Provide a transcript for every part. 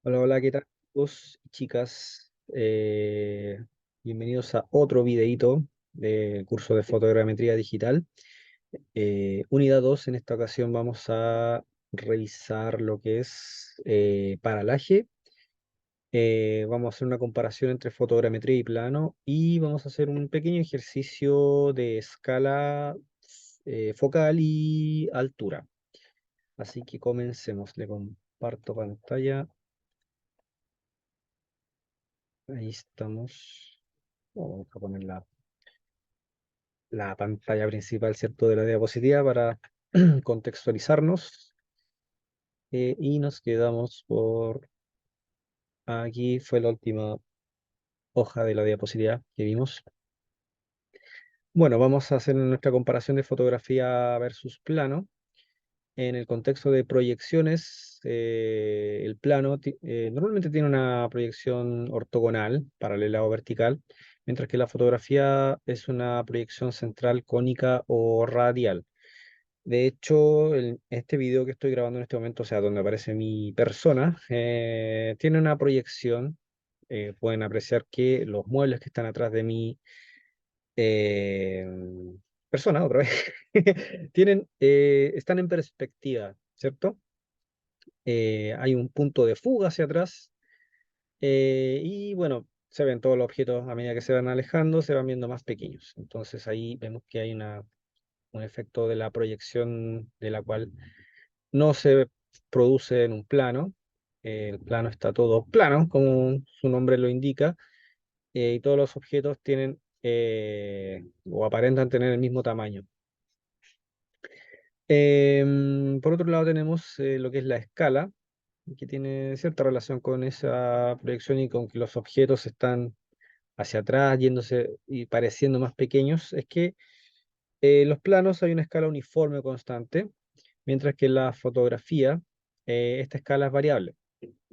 Hola, hola, ¿qué tal, chicos y chicas? Bienvenidos a otro videíto del curso de fotogrametría digital. Unidad 2. En esta ocasión vamos a revisar lo que es paralaje. Vamos a hacer una comparación entre fotogrametría y plano y vamos a hacer un pequeño ejercicio de escala focal y altura. Así que comencemos. Le comparto pantalla. Ahí estamos. Vamos a poner la pantalla principal, ¿cierto? De la diapositiva para contextualizarnos. Y nos quedamos por aquí, fue la última hoja de la diapositiva que vimos. Bueno, vamos a hacer nuestra comparación de fotografía versus plano. En el contexto de proyecciones, el plano normalmente tiene una proyección ortogonal, paralela o vertical, mientras que la fotografía es una proyección central, cónica o radial. De hecho, este video que estoy grabando en este momento, o sea, donde aparece mi persona, tiene una proyección. Pueden apreciar que los muebles que están atrás de mi eh, persona, otra vez, están en perspectiva, ¿cierto? Hay un punto de fuga hacia atrás y bueno, se ven todos los objetos a medida que se van alejando, se van viendo más pequeños. Entonces ahí vemos que hay un efecto de la proyección de la cual no se produce en un plano. El plano está todo plano, como su nombre lo indica, y todos los objetos tienen o aparentan tener el mismo tamaño. Por otro lado tenemos lo que es la escala, que tiene cierta relación con esa proyección y con que los objetos están hacia atrás, yéndose y pareciendo más pequeños. Es que los planos hay una escala uniforme constante, mientras que en la fotografía esta escala es variable,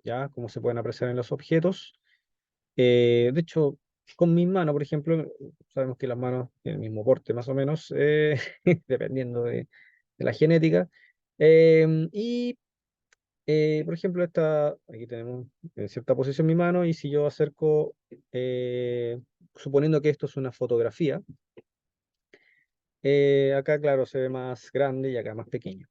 ¿ya? Como se pueden apreciar en los objetos. De hecho, con mis manos, por ejemplo, sabemos que las manos tienen el mismo porte más o menos, dependiendo de la genética. Y, por ejemplo, aquí tenemos en cierta posición mi mano y si yo acerco, suponiendo que esto es una fotografía, acá, claro, se ve más grande y acá más pequeño.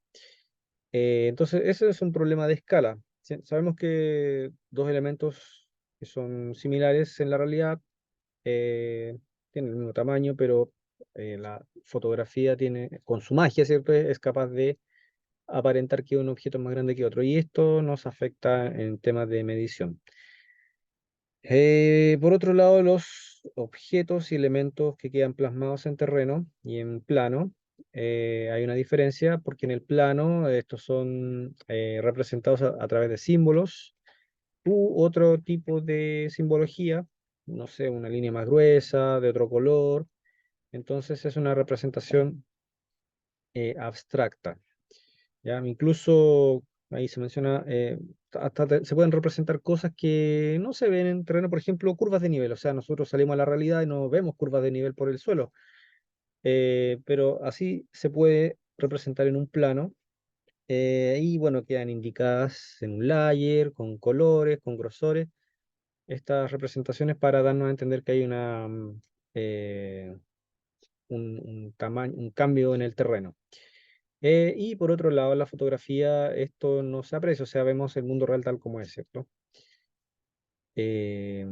Entonces, ese es un problema de escala. Sabemos que dos elementos que son similares en la realidad tienen el mismo tamaño, pero la fotografía tiene, con su magia, ¿cierto? Es capaz de aparentar que un objeto es más grande que otro. Y esto nos afecta en temas de medición. Por otro lado, los objetos y elementos que quedan plasmados en terreno y en plano, hay una diferencia porque en el plano estos son representados a través de símbolos u otro tipo de simbología, no sé, una línea más gruesa, de otro color. Entonces es una representación abstracta. ¿Ya? Incluso ahí se menciona, se pueden representar cosas que no se ven en terreno, por ejemplo, curvas de nivel. O sea, nosotros salimos a la realidad y no vemos curvas de nivel por el suelo, pero así se puede representar en un plano. Y bueno, quedan indicadas en un layer, con colores, con grosores, estas representaciones para darnos a entender que hay eh, un tamaño, un cambio en el terreno. Y por otro lado, en la fotografía esto no se aprecia, o sea, vemos el mundo real tal como es, ¿cierto? Eh,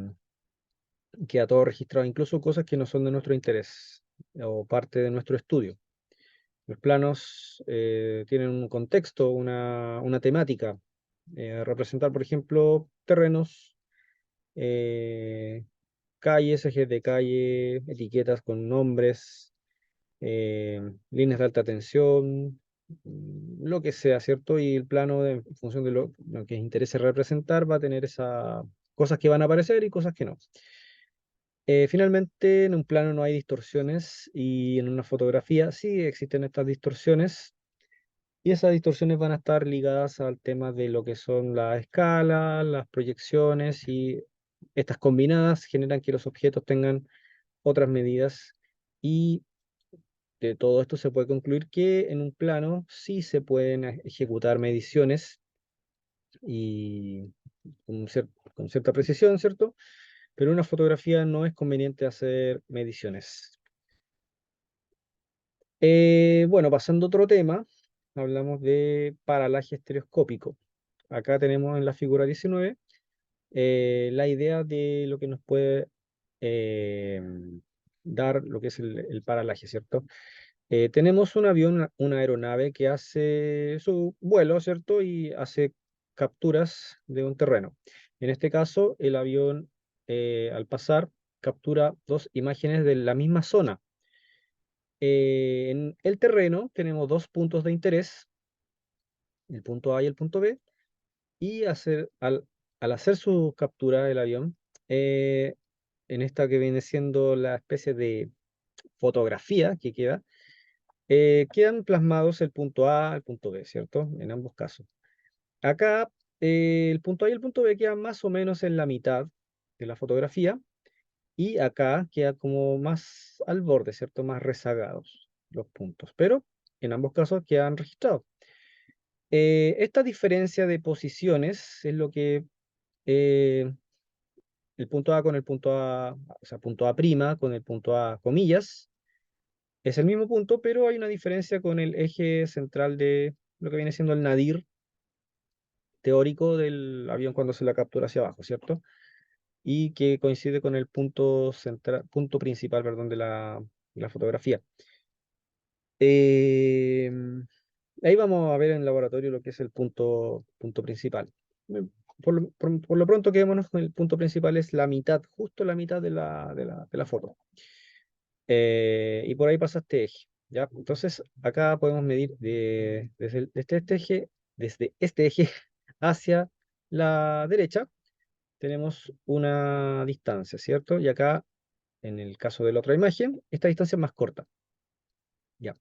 Queda todo registrado, incluso cosas que no son de nuestro interés o parte de nuestro estudio. Los planos tienen un contexto, una temática. Representar, por ejemplo, terrenos, eh, calles, ejes de calle, etiquetas con nombres, líneas de alta tensión, lo que sea, ¿cierto? Y el plano, en función de lo que interese representar, va a tener esas cosas que van a aparecer y cosas que no. Finalmente, en un plano no hay distorsiones y en una fotografía sí existen estas distorsiones y esas distorsiones van a estar ligadas al tema de lo que son la escala, las proyecciones y estas combinadas generan que los objetos tengan otras medidas y de todo esto se puede concluir que en un plano sí se pueden ejecutar mediciones y con cierta precisión, ¿cierto? Pero en una fotografía no es conveniente hacer mediciones. Bueno, pasando a otro tema, hablamos de paralaje estereoscópico. Acá tenemos en la figura 19 la idea de lo que nos puede eh, dar lo que es el paralaje, ¿cierto? Tenemos un avión, una aeronave que hace su vuelo, ¿cierto? Y hace capturas de un terreno. En este caso, el avión, al pasar, captura dos imágenes de la misma zona. En el terreno tenemos dos puntos de interés, el punto A y el punto B, y al hacer su captura del avión, eh, en esta que viene siendo la especie de fotografía que queda, quedan plasmados el punto A, el punto B, ¿cierto? En ambos casos. Acá, el punto A y el punto B quedan más o menos en la mitad de la fotografía, y acá queda como más al borde, ¿cierto? Más rezagados los puntos, pero en ambos casos quedan registrados. Esta diferencia de posiciones es lo que eh, el punto A con el punto A, o sea, punto A prima con el punto A comillas, es el mismo punto, pero hay una diferencia con el eje central de lo que viene siendo el nadir teórico del avión cuando se la captura hacia abajo, ¿cierto? Y que coincide con el punto central, punto principal, perdón, de la fotografía. Eh, Ahí vamos a ver en laboratorio lo que es el punto principal. Eh, por lo pronto quedémonos con el punto principal, es la mitad, justo la mitad de la foto. Y por ahí pasa este eje, ¿ya? Entonces, acá podemos medir desde este eje hacia la derecha, tenemos una distancia, ¿cierto? Y acá, en el caso de la otra imagen, esta distancia es más corta, ¿ya?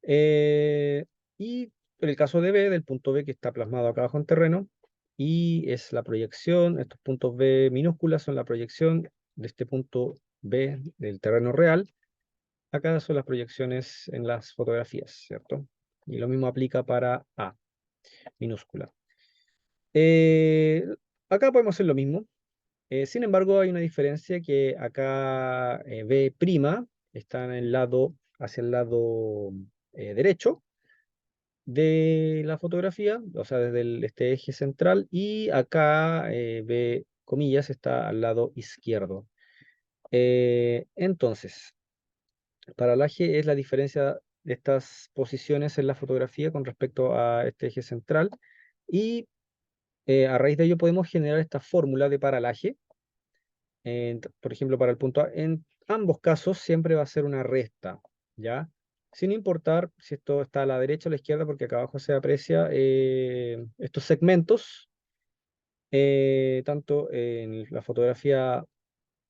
Eh, y en el caso de B, del punto B que está plasmado acá abajo en terreno, y es la proyección, estos puntos B minúsculas son la proyección de este punto B del terreno real. Acá son las proyecciones en las fotografías, ¿cierto? Y lo mismo aplica para A, minúscula. Eh, Acá podemos hacer lo mismo. Sin embargo, hay una diferencia que acá B' está en el lado, hacia el lado derecho de la fotografía, o sea, desde este eje central, y acá B, comillas, está al lado izquierdo. Entonces, paralaje es la diferencia de estas posiciones en la fotografía con respecto a este eje central, y a raíz de ello podemos generar esta fórmula de paralaje. Por ejemplo, para el punto A, en ambos casos siempre va a ser una resta, ¿ya? Sin importar si esto está a la derecha o a la izquierda, porque acá abajo se aprecia estos segmentos, tanto en la fotografía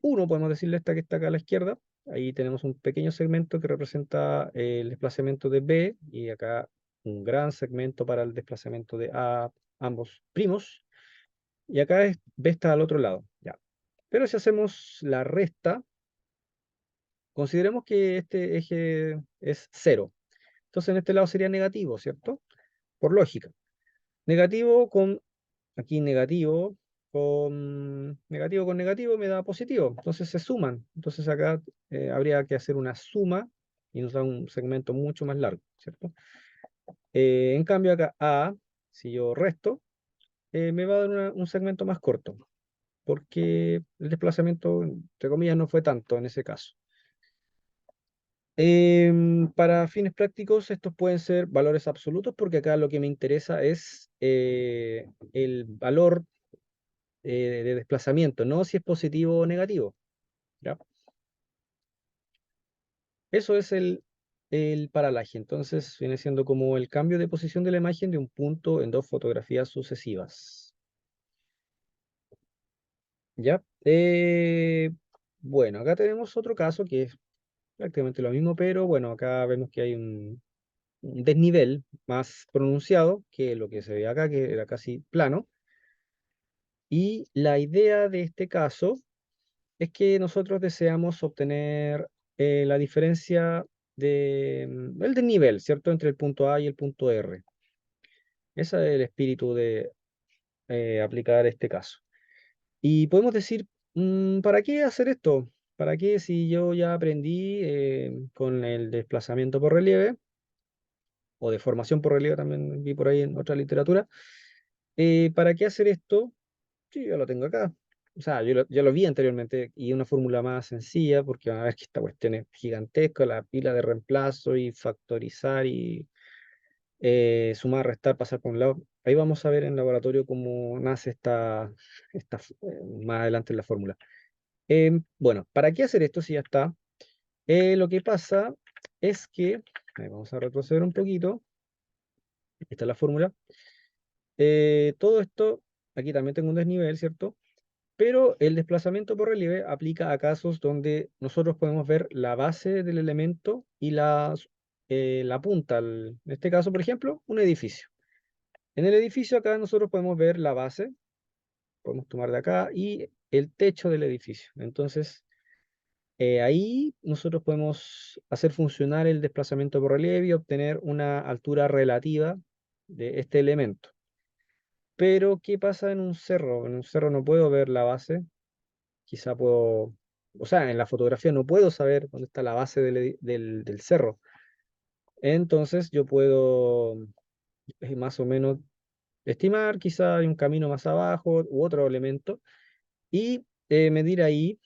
uno, podemos decirle esta que está acá a la izquierda. Ahí tenemos un pequeño segmento que representa el desplazamiento de B, y acá un gran segmento para el desplazamiento de A, ambos primos. Y acá B está al otro lado, ya. Pero si hacemos la resta, consideremos que este eje es cero. Entonces en este lado sería negativo, ¿cierto? Por lógica. Negativo con, aquí negativo con negativo me da positivo. Entonces se suman. Entonces acá habría que hacer una suma y nos da un segmento mucho más largo, ¿cierto? En cambio acá A, si yo resto, me va a dar un segmento más corto, porque el desplazamiento, entre comillas, no fue tanto en ese caso. Para fines prácticos, estos pueden ser valores absolutos, porque acá lo que me interesa es el valor de desplazamiento, no si es positivo o negativo, ¿ya? Eso es el paralaje. Entonces, viene siendo como el cambio de posición de la imagen de un punto en dos fotografías sucesivas, ¿ya? Bueno, acá tenemos otro caso que es prácticamente lo mismo, pero bueno, acá vemos que hay un desnivel más pronunciado que lo que se ve acá, que era casi plano. Y la idea de este caso es que nosotros deseamos obtener la diferencia el desnivel, ¿cierto? Entre el punto A y el punto R. Ese es el espíritu aplicar este caso. Y podemos decir, ¿para qué hacer esto? ¿Para qué si yo ya aprendí con el desplazamiento por relieve, o deformación por relieve también vi por ahí en otra literatura? ¿Para qué hacer esto? Sí, yo lo tengo acá. O sea, yo lo vi anteriormente y una fórmula más sencilla, porque van a ver que esta cuestión es gigantesca, la pila de reemplazo y factorizar y sumar, restar, pasar por un lado. Ahí vamos a ver en laboratorio cómo nace más adelante en la fórmula. Bueno, ¿para qué hacer esto si ya está? Lo que pasa es que, vamos a retroceder un poquito, esta es la fórmula. Todo esto, aquí también tengo un desnivel, ¿cierto? Pero el desplazamiento por relieve aplica a casos donde nosotros podemos ver la base del elemento y la punta. En este caso, por ejemplo, un edificio. En el edificio acá nosotros podemos ver la base, podemos tomar de acá, y el techo del edificio. Entonces, ahí nosotros podemos hacer funcionar el desplazamiento por relieve y obtener una altura relativa de este elemento. Pero, ¿qué pasa en un cerro? En un cerro no puedo ver la base, quizá puedo, o sea, en la fotografía no puedo saber dónde está la base del cerro. Entonces yo puedo más o menos estimar, quizá hay un camino más abajo u otro elemento, y medir ahí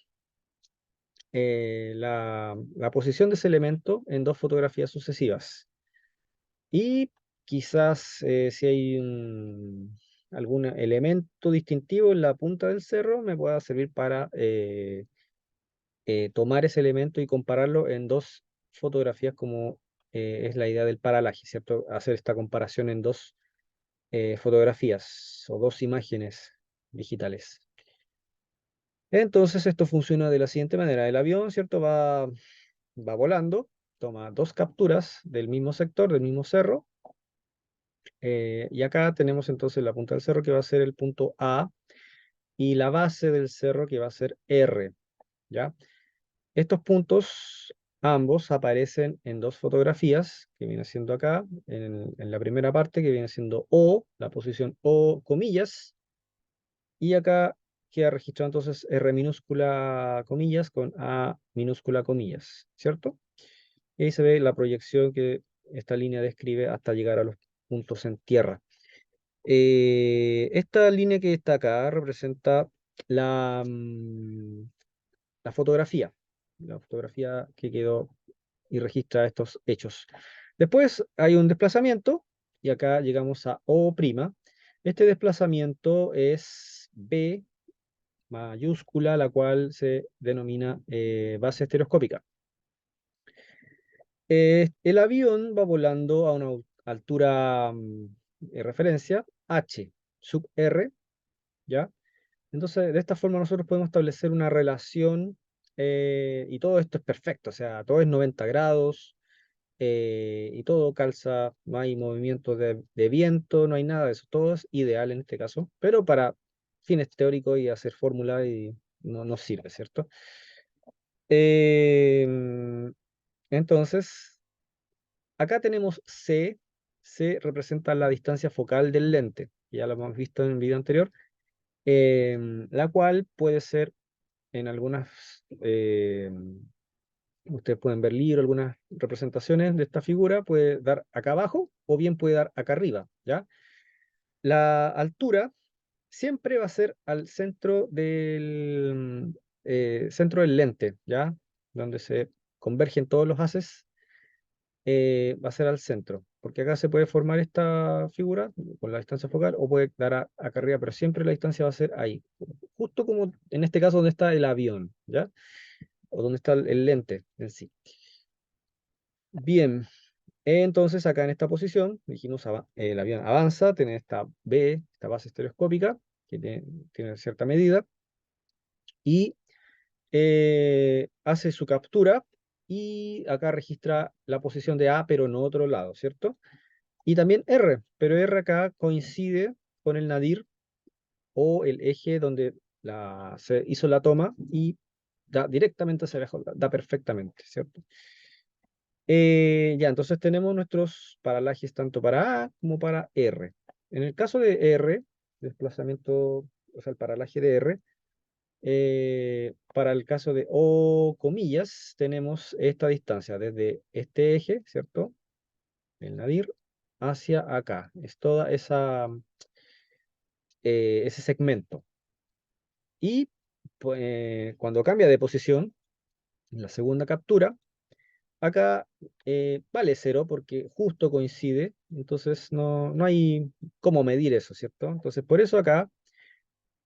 la posición de ese elemento en dos fotografías sucesivas. Y quizás si hay algún elemento distintivo en la punta del cerro, me pueda servir para tomar ese elemento y compararlo en dos fotografías como es la idea del paralaje, ¿cierto? Hacer esta comparación en dos fotografías o dos imágenes digitales. Entonces esto funciona de la siguiente manera. El avión, ¿cierto? Va volando, toma dos capturas del mismo sector, del mismo cerro, y acá tenemos entonces la punta del cerro que va a ser el punto A y la base del cerro que va a ser R, ¿ya? Estos puntos ambos aparecen en dos fotografías, que viene siendo acá, en la primera parte, que viene siendo O, la posición O, comillas, y acá queda registrado entonces R minúscula comillas con A minúscula comillas, ¿cierto? Y ahí se ve la proyección que esta línea describe hasta llegar a los puntos en tierra. Esta línea que está acá representa la, mm, la fotografía que quedó y registra estos hechos. Después hay un desplazamiento y acá llegamos a O'. Este desplazamiento es B mayúscula, la cual se denomina base estereoscópica. El avión va volando a una altura de referencia H sub R, ¿ya? Entonces, de esta forma nosotros podemos establecer una relación y todo esto es perfecto, o sea, todo es 90 grados y todo calza, no hay movimiento de viento, no hay nada de eso, todo es ideal en este caso, pero para fines teóricos y hacer fórmula y no nos sirve, ¿cierto? Em, entonces, acá tenemos C, C representa la distancia focal del lente, ya lo hemos visto en el video anterior, la cual puede ser en algunas, ustedes pueden ver libros, algunas representaciones de esta figura, puede dar acá abajo o bien puede dar acá arriba, ¿ya? La altura siempre va a ser al centro del lente, ¿ya? Donde se convergen todos los haces, va a ser al centro, porque acá se puede formar esta figura con la distancia focal o puede dar acá arriba, pero siempre la distancia va a ser ahí, justo como en este caso donde está el avión, ¿ya? O donde está el lente en sí. Bien, entonces acá en esta posición, dijimos, el avión avanza, tiene esta B, esta base estereoscópica, que tiene cierta medida, y hace su captura, y acá registra la posición de A, pero no otro lado, ¿cierto? Y también R, pero R acá coincide con el nadir o el eje donde se hizo la toma y da directamente hacia abajo, da perfectamente, ¿cierto? Ya, entonces tenemos nuestros paralajes tanto para A como para R. En el caso de R, desplazamiento, o sea, el paralaje de R. Para el caso de O comillas, tenemos esta distancia desde este eje, ¿cierto? El nadir hacia acá. Es toda ese segmento. Y pues, cuando cambia de posición, en la segunda captura, acá vale 0 porque justo coincide, entonces no hay cómo medir eso, ¿cierto? Entonces por eso acá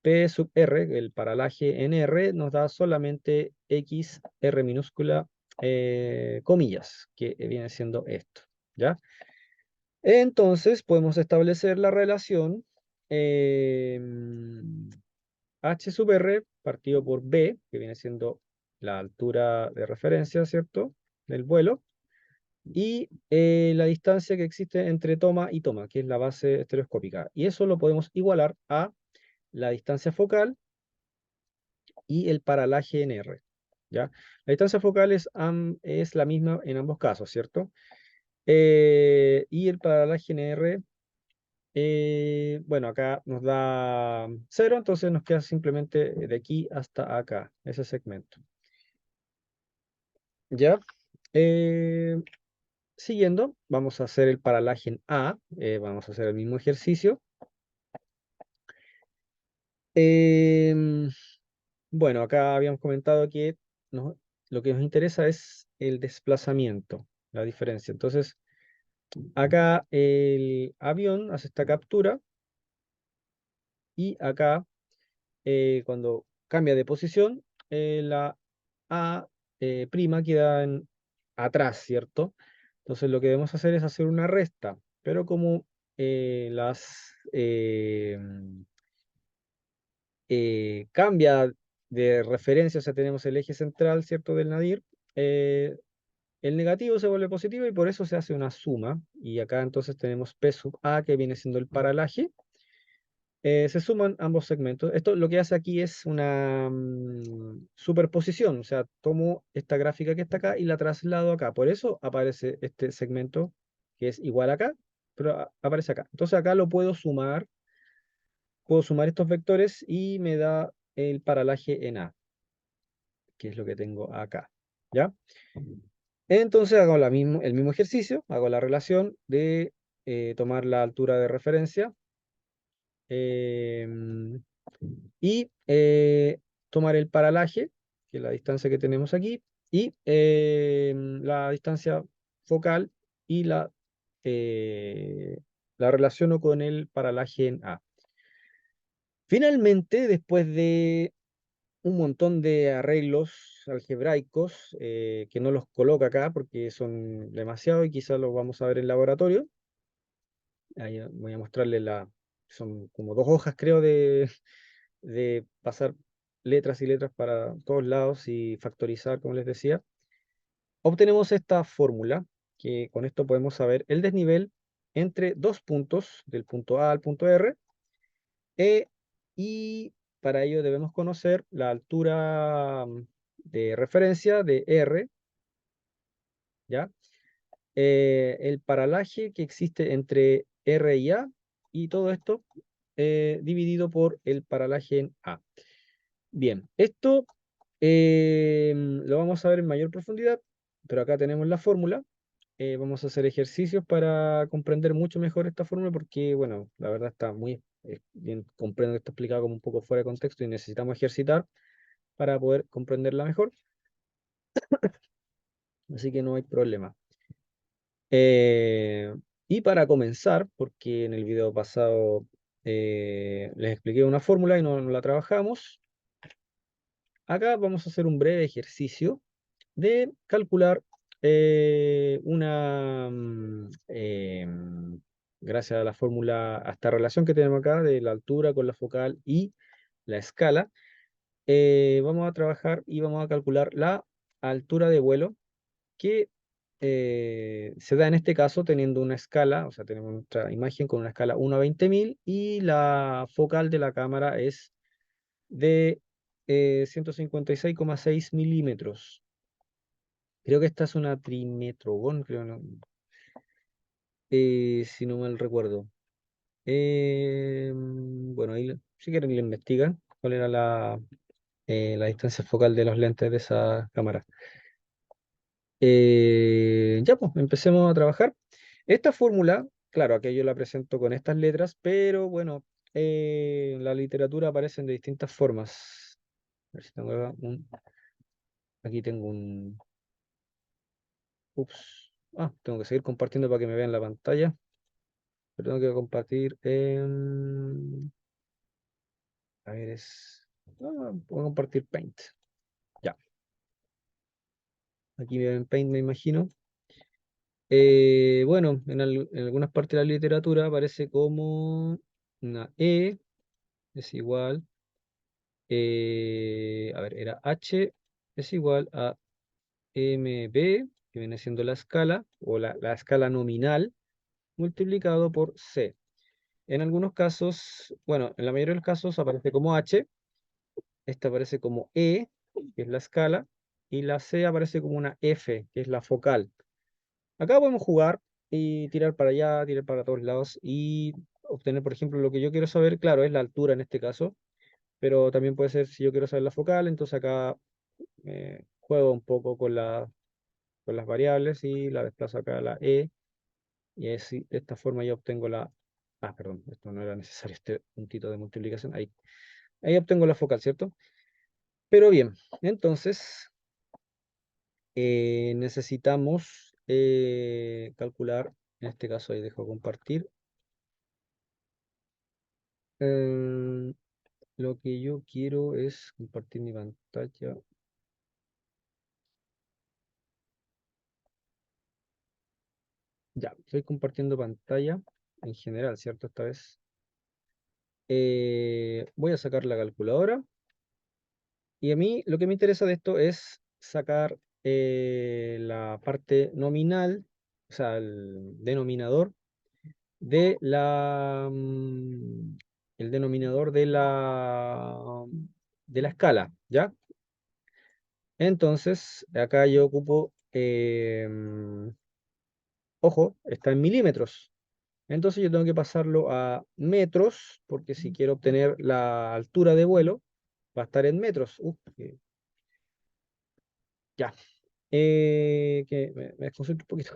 P sub R, el paralaje en R, nos da solamente X R minúscula comillas, que viene siendo esto, ¿ya? Entonces podemos establecer la relación H sub R partido por B, que viene siendo la altura de referencia, ¿cierto? Del vuelo, y la distancia que existe entre toma y toma, que es la base estereoscópica. Y eso lo podemos igualar a la distancia focal y el paralaje en R, ¿ya? La distancia focal es la misma en ambos casos, ¿cierto? Y el paralaje en R, bueno, acá nos da 0, entonces nos queda simplemente de aquí hasta acá, ese segmento. ¿Ya? Eh, Siguiendo, vamos a hacer el paralaje en A, vamos a hacer el mismo ejercicio. Em, bueno, acá habíamos comentado que lo que nos interesa es el desplazamiento, la diferencia. Entonces, acá el avión hace esta captura y acá, cuando cambia de posición, la A prima queda atrás, ¿cierto? Entonces, lo que debemos hacer es hacer una resta, pero como cambia de referencia, o sea, tenemos el eje central, ¿cierto?, del nadir, eh, el negativo se vuelve positivo y por eso se hace una suma. Y acá entonces tenemos P sub A, que viene siendo el paralaje. Se suman ambos segmentos. Esto lo que hace aquí es una superposición, o sea, tomo esta gráfica que está acá y la traslado acá. Por eso aparece este segmento que es igual acá, pero aparece acá. Entonces acá lo puedo sumar estos vectores y me da el paralaje en A, que es lo que tengo acá. ¿Ya? Entonces hago el mismo ejercicio, hago la relación de tomar la altura de referencia em, y tomar el paralaje, que es la distancia que tenemos aquí, y la distancia focal y la relaciono con el paralaje en A. Finalmente, después de un montón de arreglos algebraicos que no los coloca acá porque son demasiado y quizás los vamos a ver en laboratorio. Ahí voy a mostrarles son como 2 hojas creo de pasar letras y letras para todos lados y factorizar, como les decía. Obtenemos esta fórmula que con esto podemos saber el desnivel entre dos puntos, del punto A al punto R, E, y para ello debemos conocer la altura de referencia de R, ¿ya? El paralaje que existe entre R y A, y todo esto dividido por el paralaje en A. Bien, esto lo vamos a ver en mayor profundidad, pero acá tenemos la fórmula. Vamos a hacer ejercicios para comprender mucho mejor esta fórmula porque, bueno, la verdad está muy bien, comprendo que está explicado como un poco fuera de contexto y necesitamos ejercitar para poder comprenderla mejor, así que no hay problema. Eh, y para comenzar, porque en el video pasado les expliqué una fórmula y no la trabajamos, acá vamos a hacer un breve ejercicio de calcular gracias a la fórmula, a esta relación que tenemos acá de la altura con la focal y la escala, vamos a trabajar y vamos a calcular la altura de vuelo que se da en este caso teniendo una escala, o sea, tenemos nuestra imagen con una escala 1 a 20.000 y la focal de la cámara es de 156,6 milímetros. Creo que esta es una trimetrogón, creo, ¿no? Si no mal recuerdo. Bueno, ahí si quieren le investigan cuál era la distancia focal de los lentes de esa cámara. Ya, pues, empecemos a trabajar. Esta fórmula, claro, aquí yo la presento con estas letras, pero bueno, en la literatura aparecen de distintas formas. A ver si tengo acá aquí tengo un... Ups. Tengo que seguir compartiendo para que me vean la pantalla. Pero tengo que compartir en... A ver, puedo compartir Paint. Ya. Aquí me ven Paint, me imagino. Bueno, en algunas partes de la literatura aparece como una E es igual, a ver, era H es igual a MB, que viene siendo la escala, o la escala nominal, multiplicado por C. En algunos casos, bueno, en la mayoría de los casos aparece como H, esta aparece como E, que es la escala, y la C aparece como una F, que es la focal. Acá podemos jugar y tirar para allá, tirar para todos lados y obtener, por ejemplo, lo que yo quiero saber, claro, es la altura en este caso, pero también puede ser si yo quiero saber la focal, entonces acá juego un poco con las variables y la desplazo acá a la E y así, de esta forma yo obtengo perdón, esto no era necesario, este puntito de multiplicación, ahí obtengo la focal, ¿cierto? Pero bien, entonces necesitamos calcular, en este caso ahí dejo compartir. Eh, lo que yo quiero es compartir mi pantalla. Ya, estoy compartiendo pantalla en general, ¿cierto? Esta vez. Voy a sacar la calculadora. Y a mí lo que me interesa de esto es sacar la parte nominal, o sea, el denominador el denominador de la escala, ¿ya? Entonces, acá yo ocupo, ojo, está en milímetros. Entonces yo tengo que pasarlo a metros, porque si quiero obtener la altura de vuelo, va a estar en metros. Ya, que me desconcentro un poquito.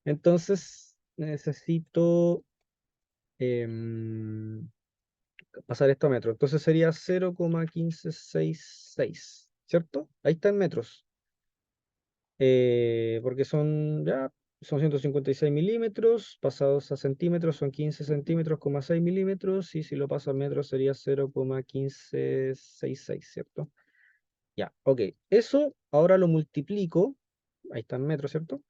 Entonces necesito em, pasar esto a metros. Entonces sería 0,1566, ¿cierto? Ahí está en metros. Porque son 156 milímetros, pasados a centímetros son 15 centímetros, 6 milímetros, y si lo paso a metros sería 0,1566, ¿cierto? Ya, ok. Eso ahora lo multiplico, ahí está en metros, ¿cierto?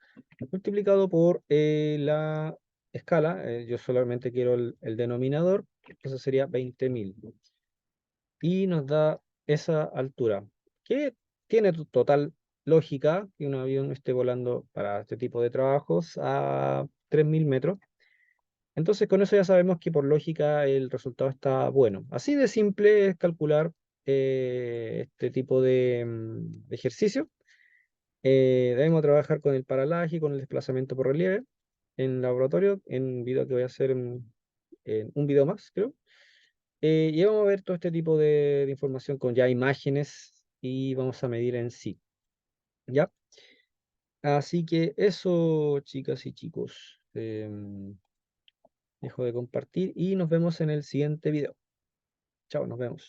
Multiplicado por la escala, yo solamente quiero el denominador, entonces sería 20.000 y nos da esa altura, que tiene total lógica que un avión esté volando para este tipo de trabajos a 3.000 metros. Entonces con eso ya sabemos que por lógica el resultado está bueno. Así de simple es calcular este tipo de ejercicio. Debemos trabajar con el paralaje y con el desplazamiento por relieve en laboratorio, en un video que voy a hacer en un video más, creo. Y vamos a ver todo este tipo de información con ya imágenes y vamos a medir en sí. ¿Ya? Así que eso, chicas y chicos. Dejo de compartir y nos vemos en el siguiente video. Chao, nos vemos.